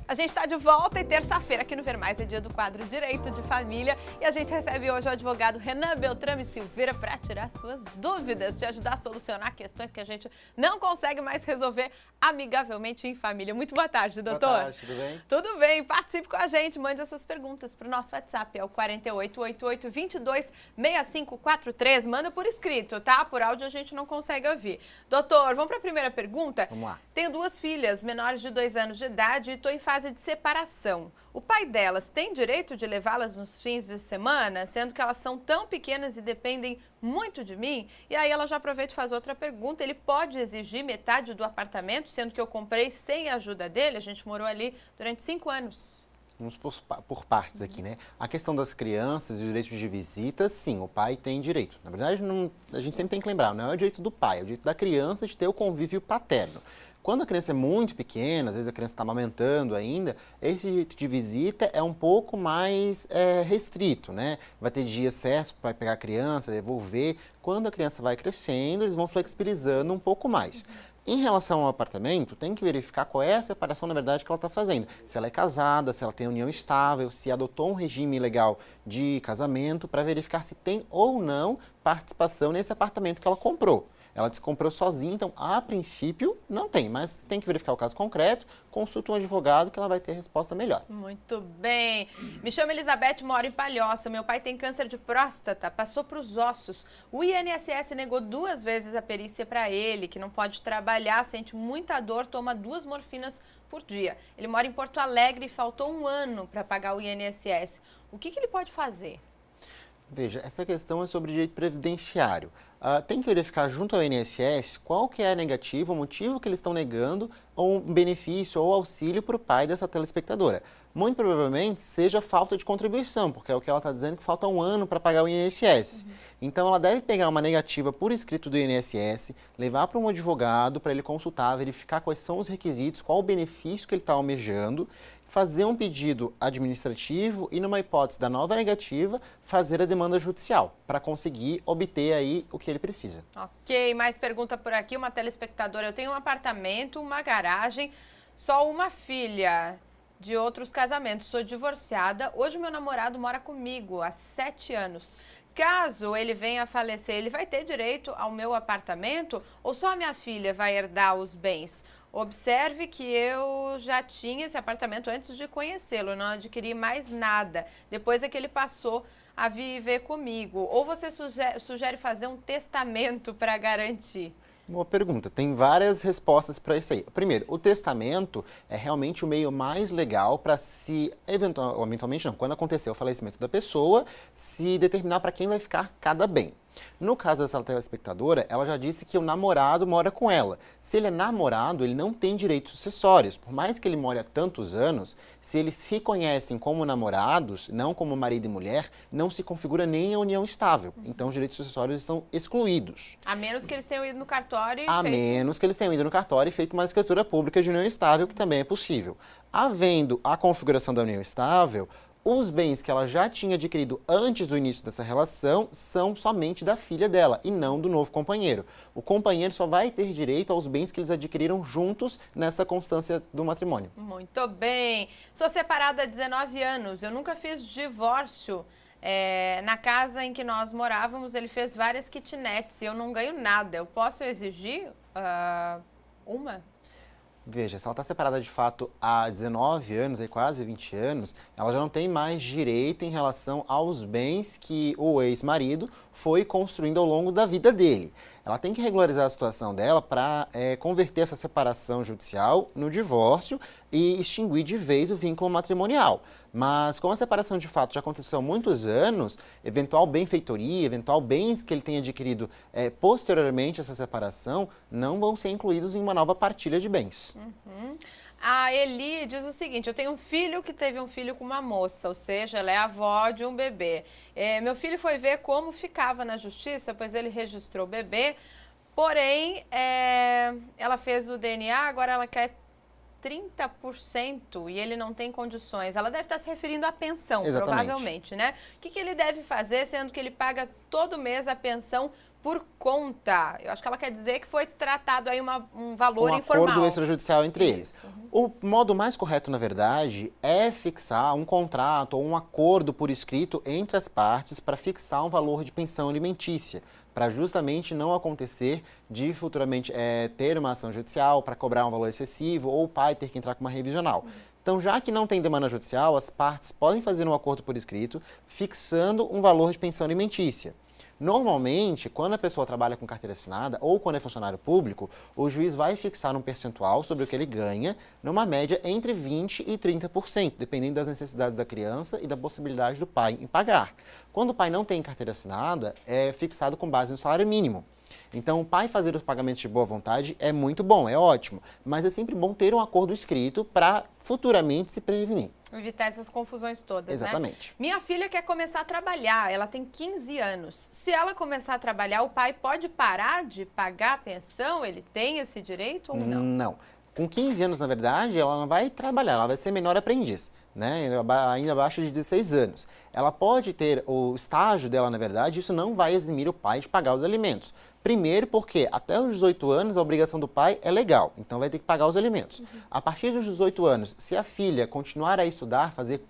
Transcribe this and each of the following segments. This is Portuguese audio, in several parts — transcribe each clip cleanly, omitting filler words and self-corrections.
A gente está de volta e terça-feira aqui no Ver Mais é dia do quadro Direito de Família e a gente recebe hoje o advogado Renan Beltrame Silveira para tirar suas dúvidas, te ajudar a solucionar questões que a gente não consegue mais resolver amigavelmente em família. Muito boa tarde, doutor. Boa tarde, tudo bem? Tudo bem, participe com a gente, mande essas perguntas para o nosso WhatsApp, é o 4888-226543, manda por escrito, tá? Por áudio a gente não consegue ouvir. Doutor, vamos para a primeira pergunta? Vamos lá. Tenho duas filhas, menores de 2 anos de idade e estou em fase de separação. O pai delas tem direito de levá-las nos fins de semana, sendo que elas são tão pequenas e dependem muito de mim? E aí ela já aproveita e faz outra pergunta. Ele pode exigir metade do apartamento, sendo que eu comprei sem a ajuda dele? A gente morou ali durante 5 anos. Vamos por partes aqui, né? A questão das crianças e o direito de visita, sim, o pai tem direito. Na verdade, a gente sempre tem que lembrar, não é o direito do pai, é o direito da criança de ter o convívio paterno. Quando a criança é muito pequena, às vezes a criança está amamentando ainda, esse direito de visita é um pouco mais restrito, né? Vai ter dias certos para pegar a criança, devolver. Quando a criança vai crescendo, eles vão flexibilizando um pouco mais. Em relação ao apartamento, tem que verificar qual é a separação, na verdade, que ela está fazendo. Se ela é casada, se ela tem união estável, se adotou um regime legal de casamento, para verificar se tem ou não participação nesse apartamento que ela comprou. Ela se comprou sozinha, então, a princípio, não tem, mas tem que verificar o caso concreto, consulta um advogado que ela vai ter resposta melhor. Muito bem. Me chamo Elizabeth, moro em Palhoça. Meu pai tem câncer de próstata, passou para os ossos. O INSS negou 2 vezes a perícia para ele, que não pode trabalhar, sente muita dor, toma 2 morfinas por dia. Ele mora em Porto Alegre e faltou 1 ano para pagar o INSS. O que ele pode fazer? Veja, essa questão é sobre direito previdenciário. Tem que verificar junto ao INSS qual que é a negativa, o motivo que eles estão negando um benefício ou auxílio para o pai dessa telespectadora. Muito provavelmente seja falta de contribuição, porque é o que ela está dizendo, que falta 1 ano para pagar o INSS. Então ela deve pegar uma negativa por escrito do INSS, levar para um advogado para ele consultar, verificar quais são os requisitos, qual o benefício que ele está almejando, fazer um pedido administrativo e, numa hipótese da nova negativa, fazer a demanda judicial para conseguir obter aí o que ele precisa. Ok, mais pergunta por aqui, uma telespectadora. Eu tenho um apartamento, uma garagem, só uma filha de outros casamentos. Sou divorciada. Hoje meu namorado mora comigo há 7 anos. Caso ele venha a falecer, ele vai ter direito ao meu apartamento ou só a minha filha vai herdar os bens? Observe que eu já tinha esse apartamento antes de conhecê-lo, não adquiri mais nada. Depois é que ele passou a viver comigo. Ou você sugere fazer um testamento para garantir? Boa pergunta. Tem várias respostas para isso aí. Primeiro, o testamento é realmente o meio mais legal para se, eventualmente não, quando acontecer o falecimento da pessoa, se determinar para quem vai ficar cada bem. No caso dessa telespectadora, ela já disse que o namorado mora com ela. Se ele é namorado, ele não tem direitos sucessórios. Por mais que ele more há tantos anos, se eles se conhecem como namorados, não como marido e mulher, não se configura nem a união estável. Então, os direitos sucessórios estão excluídos. A menos que eles tenham ido no cartório e menos que eles tenham ido no cartório e feito uma escritura pública de união estável, que também é possível. Havendo a configuração da união estável, os bens que ela já tinha adquirido antes do início dessa relação são somente da filha dela e não do novo companheiro. O companheiro só vai ter direito aos bens que eles adquiriram juntos nessa constância do matrimônio. Muito bem. Sou separada há 19 anos. Eu nunca fiz divórcio. Na casa em que nós morávamos, ele fez várias kitnets e eu não ganho nada. Eu posso exigir uma? Veja, se ela está separada de fato há 19 anos, aí quase 20 anos, ela já não tem mais direito em relação aos bens que o ex-marido foi construindo ao longo da vida dele. Ela tem que regularizar a situação dela para converter essa separação judicial no divórcio e extinguir de vez o vínculo matrimonial. Mas como a separação de fato já aconteceu há muitos anos, eventual benfeitoria, eventual bens que ele tenha adquirido posteriormente a essa separação, não vão ser incluídos em uma nova partilha de bens. A Eli diz o seguinte: eu tenho um filho que teve um filho com uma moça, ou seja, ela é avó de um bebê. Meu filho foi ver como ficava na justiça, pois ele registrou o bebê, porém, ela fez o DNA, agora ela quer 30% e ele não tem condições. Ela deve estar se referindo à pensão, Exatamente. provavelmente, né? O que ele deve fazer, sendo que ele paga todo mês a pensão por conta. Eu acho que ela quer dizer que foi tratado aí um valor informal. Um acordo extrajudicial entre eles. Isso. O modo mais correto, na verdade, é fixar um contrato ou um acordo por escrito entre as partes para fixar um valor de pensão alimentícia, para justamente não acontecer de futuramente ter uma ação judicial para cobrar um valor excessivo ou o pai ter que entrar com uma revisional. Então, já que não tem demanda judicial, as partes podem fazer um acordo por escrito fixando um valor de pensão alimentícia. Normalmente, quando a pessoa trabalha com carteira assinada ou quando é funcionário público, o juiz vai fixar um percentual sobre o que ele ganha, numa média entre 20% e 30%, dependendo das necessidades da criança e da possibilidade do pai em pagar. Quando o pai não tem carteira assinada, é fixado com base no salário mínimo. Então, o pai fazer os pagamentos de boa vontade é muito bom, é ótimo, mas é sempre bom ter um acordo escrito para futuramente se prevenir. Evitar essas confusões todas, Exatamente. né? Minha filha quer começar a trabalhar, ela tem 15 anos. Se ela começar a trabalhar, o pai pode parar de pagar a pensão? Ele tem esse direito ou não? Não. Com 15 anos, na verdade, ela não vai trabalhar, ela vai ser menor aprendiz, né? Ainda abaixo de 16 anos. Ela pode ter o estágio dela, na verdade, isso não vai eximir o pai de pagar os alimentos. Primeiro porque até os 18 anos a obrigação do pai é legal, então vai ter que pagar os alimentos. A partir dos 18 anos, se a filha continuar a estudar, fazer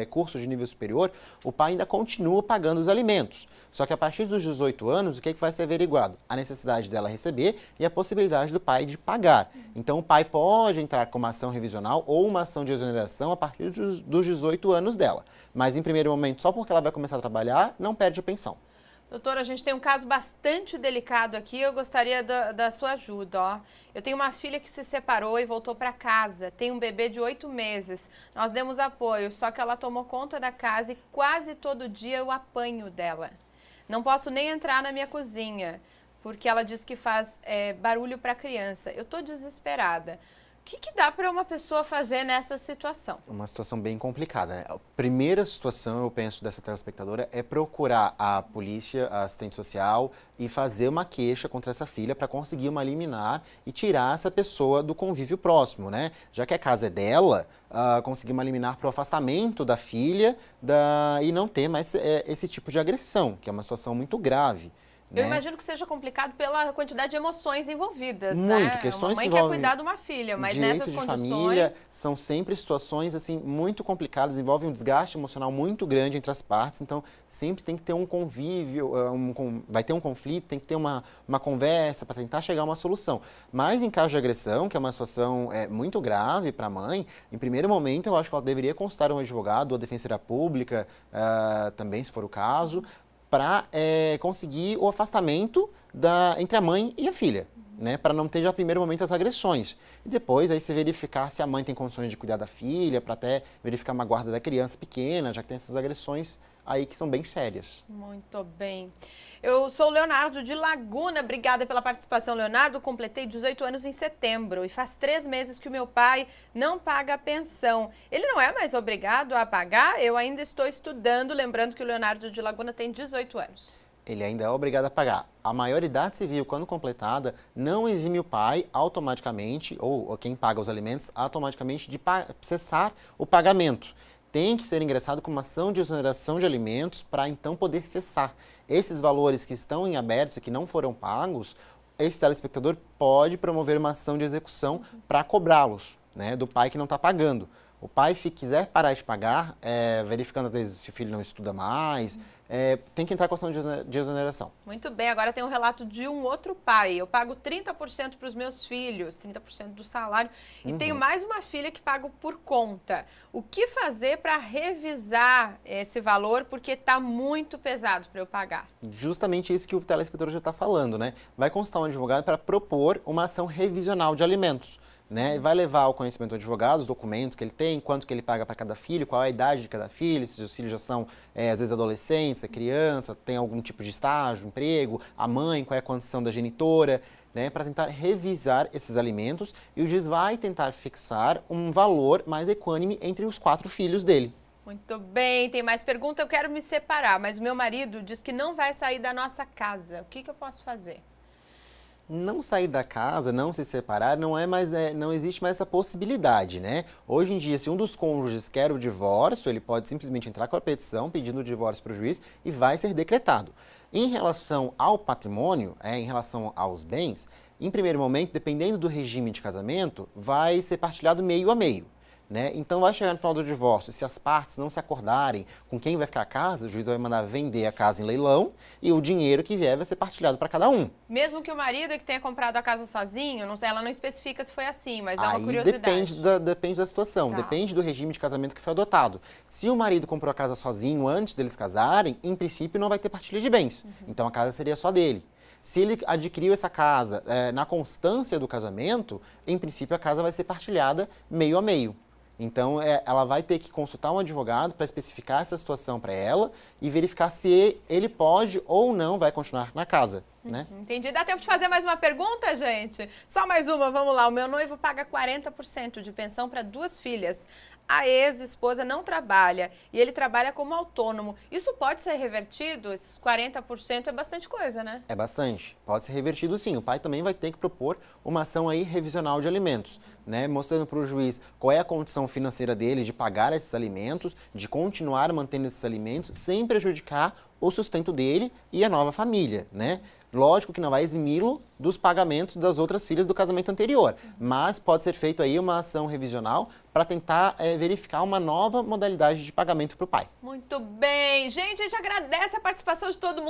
curso de nível superior, o pai ainda continua pagando os alimentos. Só que a partir dos 18 anos, o que vai ser averiguado? A necessidade dela receber e a possibilidade do pai de pagar. Então o pai pode entrar com uma ação revisional ou uma ação de exoneração a partir dos 18 anos dela. Mas em primeiro momento, só porque ela vai começar a trabalhar, não perde a pensão. Doutora, a gente tem um caso bastante delicado aqui, eu gostaria da sua ajuda, ó. Eu tenho uma filha que se separou e voltou para casa, tem um bebê de 8 meses. Nós demos apoio, só que ela tomou conta da casa e quase todo dia eu apanho dela. Não posso nem entrar na minha cozinha, porque ela diz que faz barulho para a criança. Eu estou desesperada. O que dá para uma pessoa fazer nessa situação? Uma situação bem complicada, né? A primeira situação, eu penso, dessa telespectadora é procurar a polícia, a assistente social e fazer uma queixa contra essa filha para conseguir uma liminar e tirar essa pessoa do convívio próximo, né? Já que a casa é dela, conseguir uma liminar para o afastamento da filha e não ter mais esse tipo de agressão, que é uma situação muito grave. Eu imagino que seja complicado pela quantidade de emoções envolvidas, muito, né? Questões uma mãe que envolvem quer cuidar de uma filha, mas direito nessas de condições... família, são sempre situações assim muito complicadas, envolvem um desgaste emocional muito grande entre as partes, então sempre tem que ter um convívio, vai ter um conflito, tem que ter uma conversa para tentar chegar a uma solução. Mas em caso de agressão, que é uma situação muito grave para a mãe, em primeiro momento eu acho que ela deveria consultar um advogado ou a defensoria pública, também se for o caso, para conseguir o afastamento entre a mãe e a filha, né? Para não ter já, no primeiro momento, as agressões. E depois, aí se verificar se a mãe tem condições de cuidar da filha, para até verificar uma guarda da criança pequena, já que tem essas agressões aí que são bem sérias. Muito bem. Eu sou o Leonardo de Laguna, obrigada pela participação, Leonardo. Completei 18 anos em setembro e faz 3 meses que o meu pai não paga a pensão. Ele não é mais obrigado a pagar? Eu ainda estou estudando, lembrando que o Leonardo de Laguna tem 18 anos. Ele ainda é obrigado a pagar. A maioridade civil, quando completada, não exime o pai automaticamente, ou quem paga os alimentos, automaticamente de cessar o pagamento. Tem que ser ingressado com uma ação de exoneração de alimentos para então poder cessar. Esses valores que estão em aberto e que não foram pagos, esse telespectador pode promover uma ação de execução para cobrá-los, né, do pai que não está pagando. O pai, se quiser parar de pagar, verificando às vezes se o filho não estuda mais, tem que entrar com ação de exoneração. Muito bem, agora tem um relato de um outro pai. Eu pago 30% para os meus filhos, 30% do salário, e tenho mais uma filha que pago por conta. O que fazer para revisar esse valor, porque está muito pesado para eu pagar? Justamente isso que o telespectador já está falando, né? Vai consultar um advogado para propor uma ação revisional de alimentos. Né, vai levar ao conhecimento do advogado os documentos que ele tem, quanto que ele paga para cada filho, qual é a idade de cada filho, se os filhos já são, às vezes, adolescentes, criança, tem algum tipo de estágio, emprego, a mãe, qual é a condição da genitora, né, para tentar revisar esses alimentos e o juiz vai tentar fixar um valor mais equânime entre os 4 filhos dele. Muito bem, tem mais pergunta? Eu quero me separar, mas o meu marido diz que não vai sair da nossa casa. O que eu posso fazer? Não sair da casa, não se separar, não existe mais essa possibilidade, né? Hoje em dia, se um dos cônjuges quer o divórcio, ele pode simplesmente entrar com a petição pedindo o divórcio para o juiz e vai ser decretado. Em relação ao patrimônio, em relação aos bens, em primeiro momento, dependendo do regime de casamento, vai ser partilhado meio a meio. Né? Então vai chegar no final do divórcio, se as partes não se acordarem com quem vai ficar a casa, o juiz vai mandar vender a casa em leilão e o dinheiro que vier vai ser partilhado para cada um. Mesmo que o marido que tenha comprado a casa sozinho, não sei, ela não especifica se foi assim, mas é uma curiosidade. Depende da situação, depende do regime de casamento que foi adotado. Se o marido comprou a casa sozinho antes deles casarem, em princípio não vai ter partilha de bens, então a casa seria só dele. Se ele adquiriu essa casa na constância do casamento, em princípio a casa vai ser partilhada meio a meio. Então, ela vai ter que consultar um advogado para especificar essa situação para ela e verificar se ele pode ou não vai continuar na casa, né? Entendi. Dá tempo de fazer mais uma pergunta, gente? Só mais uma, vamos lá. O meu noivo paga 40% de pensão para 2 filhas. A ex-esposa não trabalha e ele trabalha como autônomo. Isso pode ser revertido? Esses 40% é bastante coisa, né? É bastante. Pode ser revertido sim. O pai também vai ter que propor uma ação aí revisional de alimentos, né? Mostrando para o juiz qual é a condição financeira dele de pagar esses alimentos, de continuar mantendo esses alimentos sem prejudicar o sustento dele e a nova família, né? Lógico que não vai eximi-lo dos pagamentos das outras filhas do casamento anterior, mas pode ser feito aí uma ação revisional para tentar verificar uma nova modalidade de pagamento para o pai. Muito bem. Gente, a gente agradece a participação de todo mundo.